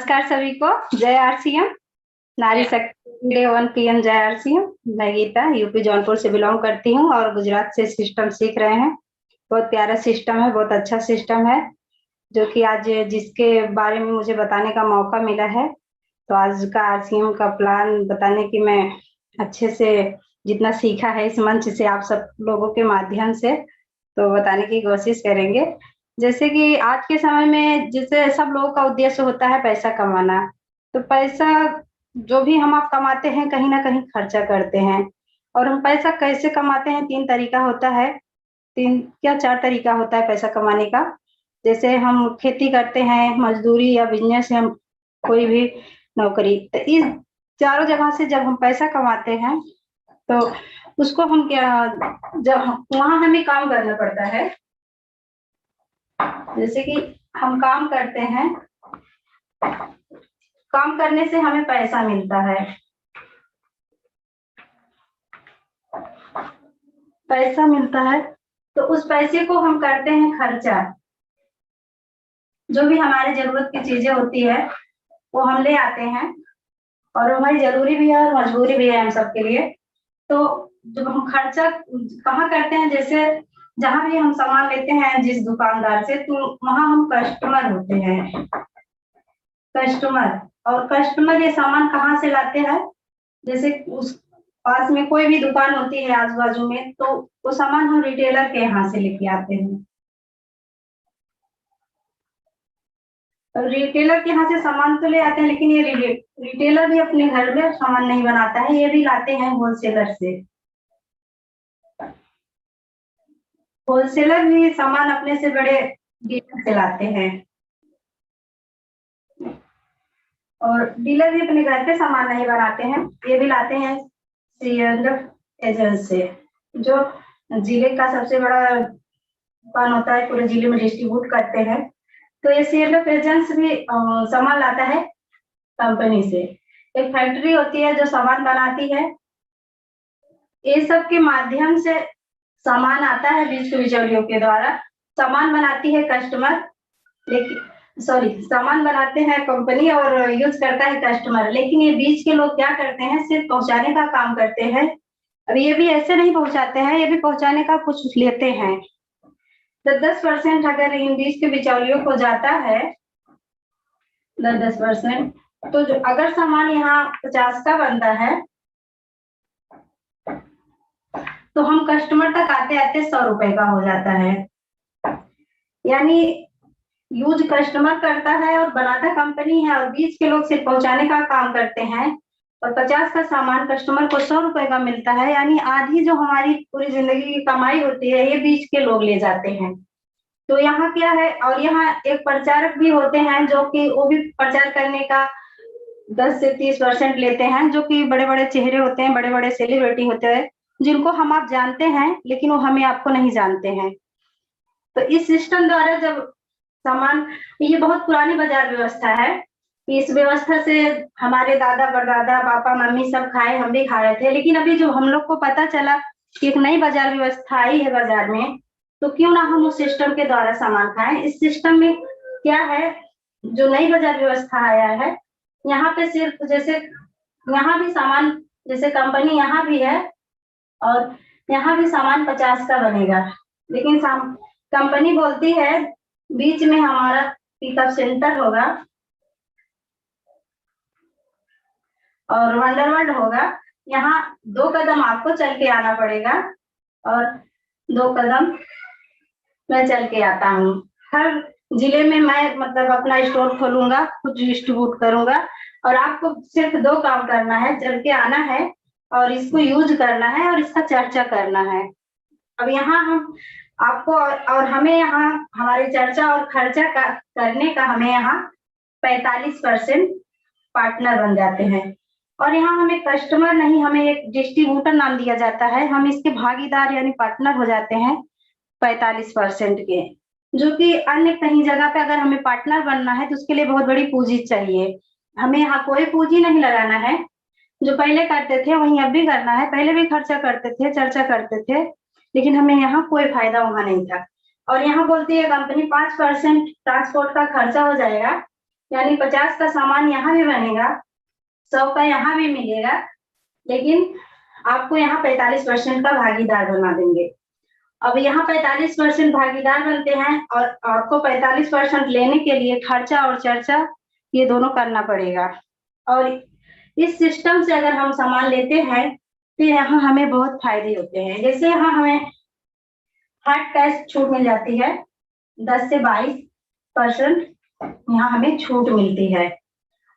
नमस्कार सभी को। जय आरसीएम। नारी शक्ति डे 1 PM जय आरसीएम। मैं गीता यूपी जौनपुर से बिलोंग करती हूँ और गुजरात से सिस्टम सीख रहे हैं। बहुत प्यारा सिस्टम है, बहुत अच्छा सिस्टम है, जो कि आज जिसके बारे में मुझे बताने का मौका मिला है। तो आज का आरसीएम का प्लान बताने की मैं अच्छे से जितना सीखा है इस मंच से आप सब लोगों के माध्यम से तो बताने की कोशिश करेंगे। जैसे कि आज के समय में जैसे सब लोगों का उद्देश्य होता है पैसा कमाना। तो पैसा जो भी हम आप कमाते हैं कहीं ना कहीं खर्चा करते हैं। और हम पैसा कैसे कमाते हैं, 3 तरीका होता है। 3 क्या 4 तरीका होता है पैसा कमाने का। जैसे हम खेती करते हैं, मजदूरी या बिजनेस या कोई भी नौकरी। तो इस चारों जगह से जब हम पैसा कमाते हैं तो उसको हम क्या, जब वहां हमें काम करना पड़ता है। जैसे कि हम काम करते हैं, काम करने से हमें पैसा मिलता है। पैसा मिलता है तो उस पैसे को हम करते हैं खर्चा। जो भी हमारे जरूरत की चीजें होती है वो हम ले आते हैं, और हमारी जरूरी भी है और मजबूरी भी है हम सबके लिए। तो जब हम खर्चा कहाँ करते हैं, जैसे जहां भी हम सामान लेते हैं जिस दुकानदार से, तो वहां हम कस्टमर होते हैं। कस्टमर, और कस्टमर ये सामान कहाँ से लाते हैं, जैसे उस पास में कोई भी दुकान होती है आजू बाजू में, तो वो सामान हम रिटेलर के यहाँ से लेके आते हैं। तो रिटेलर के यहाँ से सामान तो ले आते हैं, लेकिन ये रिटेलर भी अपने घर में सामान नहीं बनाता है, ये भी लाते हैं होलसेलर से। होलसेलर भी सामान अपने से बड़े डीलर से लाते हैं, और डीलर भी अपने घर पे सामान नहीं बनाते हैं, ये भी लाते हैं सीएनएफ एजेंट से, जो जिले का सबसे बड़ा दुकान होता है, पूरे जिले में डिस्ट्रीब्यूट करते हैं। तो ये सीएनएफ एजेंट्स भी सामान लाता है कंपनी से। एक फैक्ट्री होती है जो सामान बनाती है। ये सब के माध्यम से सामान आता है बीच के बिचौलियों के द्वारा। सामान बनाती है कस्टमर, लेकिन सामान बनाते हैं कंपनी और यूज करता है कस्टमर, लेकिन ये बीच के लोग क्या करते हैं, सिर्फ पहुंचाने का काम करते हैं। अब ये भी ऐसे नहीं पहुंचाते हैं, ये भी पहुंचाने का कुछ लेते हैं। तो 10% अगर इन बीच के बिचौलियों को जाता है, 10%, तो जो अगर सामान यहाँ 50 का बनता है, तो हम कस्टमर तक आते आते 100 रुपए का हो जाता है। यानी यूज कस्टमर करता है और बनाता कंपनी है, और बीच के लोग सिर्फ पहुंचाने का काम करते हैं। और 50 का सामान कस्टमर को 100 रुपए का मिलता है, यानी आधी जो हमारी पूरी जिंदगी की कमाई होती है ये बीच के लोग ले जाते हैं। तो यहाँ क्या है, और यहाँ एक प्रचारक भी होते हैं जो कि वो भी प्रचार करने का 10 से 30% लेते हैं, जो कि बड़े बड़े चेहरे होते हैं, बड़े बड़े सेलिब्रिटी होते हैं, जिनको हम आप जानते हैं लेकिन वो हमें आपको नहीं जानते हैं। तो इस सिस्टम द्वारा जब सामान, ये बहुत पुरानी बाजार व्यवस्था है। इस व्यवस्था से हमारे दादा परदादा पापा मम्मी सब खाए, हम भी खा रहे थे, लेकिन अभी जो हम लोग को पता चला कि एक नई बाजार व्यवस्था आई है बाजार में, तो क्यों ना हम उस सिस्टम के द्वारा सामान खाएं। इस सिस्टम में क्या है, जो नई बाजार व्यवस्था आया है, यहाँ पे सिर्फ जैसे यहाँ भी सामान, जैसे कंपनी यहाँ भी है और यहाँ भी सामान 50 का बनेगा, लेकिन कंपनी बोलती है बीच में हमारा पिकअप सेंटर होगा और वंडरवर्ल्ड होगा। यहाँ 2 कदम आपको चल के आना पड़ेगा और 2 कदम मैं चल के आता हूँ। हर जिले में मैं मतलब अपना स्टोर खोलूंगा, खुद डिस्ट्रीब्यूट करूंगा, और आपको सिर्फ 2 काम करना है, चल के आना है और इसको यूज करना है और इसका चर्चा करना है। अब यहाँ हम आपको और हमें यहाँ हमारी चर्चा और खर्चा करने का हमें यहाँ 45% पार्टनर बन जाते हैं। और यहाँ हमें कस्टमर नहीं, हमें एक डिस्ट्रीब्यूटर नाम दिया जाता है। हम इसके भागीदार यानी पार्टनर हो जाते हैं 45% के, जो कि अन्य कहीं जगह पे अगर हमें पार्टनर बनना है तो उसके लिए बहुत बड़ी पूंजी चाहिए। हमें यहाँ कोई पूंजी नहीं लगाना है, जो पहले करते थे वही अब भी करना है। पहले भी खर्चा करते थे, चर्चा करते थे, लेकिन हमें यहाँ कोई फायदा वहां नहीं था। और यहाँ बोलती है कंपनी 5% ट्रांसपोर्ट का खर्चा हो जाएगा, यानी 50 का सामान यहाँ भी बनेगा, 100 का यहाँ भी मिलेगा, लेकिन आपको यहाँ 45% का भागीदार बना देंगे। अब यहाँ 45% भागीदार बनते हैं और आपको 45% लेने के लिए खर्चा और चर्चा ये दोनों करना पड़ेगा। और इस सिस्टम से अगर हम सामान लेते हैं तो यहाँ हमें बहुत फायदे होते हैं। जैसे यहाँ हमें हार्ड कैश छूट मिल जाती है, 10 से 22% यहाँ हमें छूट मिलती है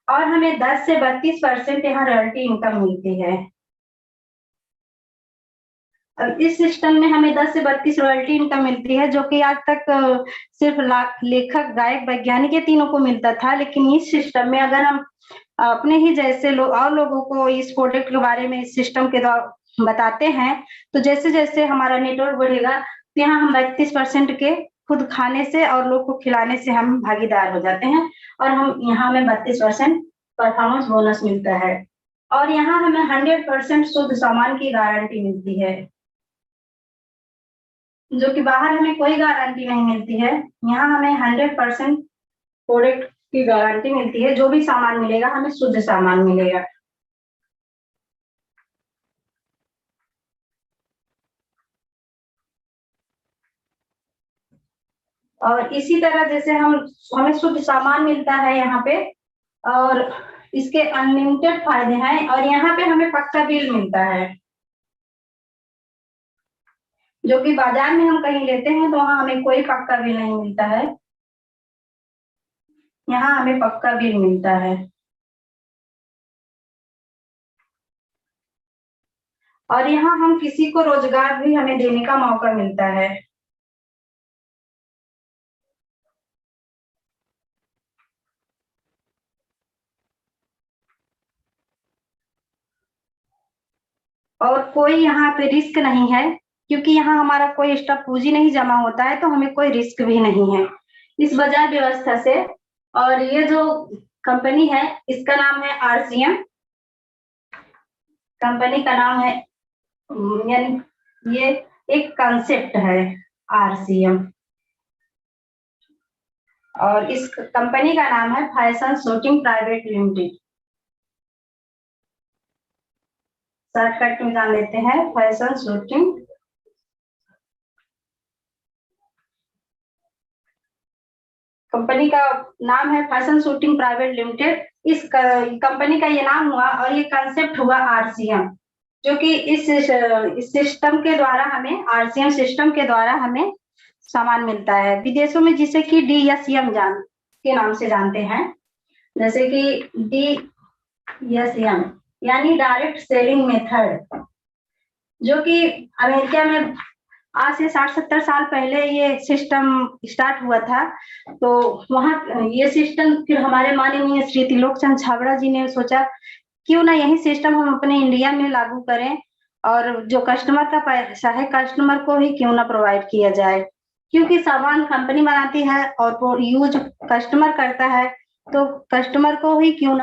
और हमें 10 से 32% यहाँ रॉयल्टी इनकम मिलती है। और इस सिस्टम में हमें 10 से 32 रॉयल्टी इनकम मिलती है, जो कि आज तक सिर्फ लेखक, गायक, वैज्ञानिक ये तीनों को मिलता था। लेकिन इस सिस्टम में अगर हम अपने ही जैसे और लोगों को इस प्रोडक्ट के बारे में इस सिस्टम के द्वारा बताते हैं, तो जैसे जैसे हमारा नेटवर्क बढ़ेगा, तो यहाँ हम 32% के खुद खाने से और लोग को खिलाने से हम भागीदार हो जाते हैं और हम यहाँ हमें 32% परफॉर्मेंस बोनस मिलता है और यहाँ हमें 100% शुद्ध सामान की गारंटी मिलती है, जो कि बाहर हमें कोई गारंटी नहीं मिलती है। यहाँ हमें 100% प्रोडक्ट की गारंटी मिलती है। जो भी सामान मिलेगा हमें शुद्ध सामान मिलेगा। और इसी तरह जैसे हमें शुद्ध सामान मिलता है यहाँ पे और इसके अनलिमिटेड फायदे हैं और यहाँ पे हमें पक्का बिल मिलता है, जो कि बाजार में हम कहीं लेते हैं तो वहां हमें कोई पक्का बिल नहीं मिलता है, यहाँ हमें पक्का बिल मिलता है। और यहाँ हम किसी को रोजगार भी हमें देने का मौका मिलता है। और कोई यहाँ पे रिस्क नहीं है, क्योंकि यहाँ हमारा कोई एक्स्ट्रा पूंजी नहीं जमा होता है, तो हमें कोई रिस्क भी नहीं है इस बाजार व्यवस्था से। और ये जो कंपनी है इसका नाम है आरसीएम, कंपनी का नाम है, यानी ये एक कंसेप्ट है आरसीएम और इस कंपनी का नाम है fashion shooting private limited. Shortcut में जान लेते हैं, फैशन शूटिंग कंपनी का नाम है फैशन शूटिंग प्राइवेट लिमिटेड। इस कंपनी का ये नाम हुआ और ये कंसेप्ट हुआ आरसीएम, जो कि इस सिस्टम के द्वारा हमें, आरसीएम सिस्टम के द्वारा हमें सामान मिलता है विदेशों में, जिसे कि डीएसएम के नाम से जानते हैं। जैसे कि डीएसएम यानी डायरेक्ट सेलिंग मेथड, जो कि अमेरिका में आज से 60-70 साल पहले ये सिस्टम स्टार्ट हुआ था। तो वहाँ ये सिस्टम फिर हमारे माननीय श्री त्रिलोकचंद छाबड़ा जी ने सोचा क्यों ना यही सिस्टम हम अपने इंडिया में लागू करें और जो कस्टमर का पैसा है कस्टमर को ही क्यों ना प्रोवाइड किया जाए, क्योंकि सामान कंपनी बनाती है और यूज कस्टमर करता है, तो कस्टमर को ही क्यों ना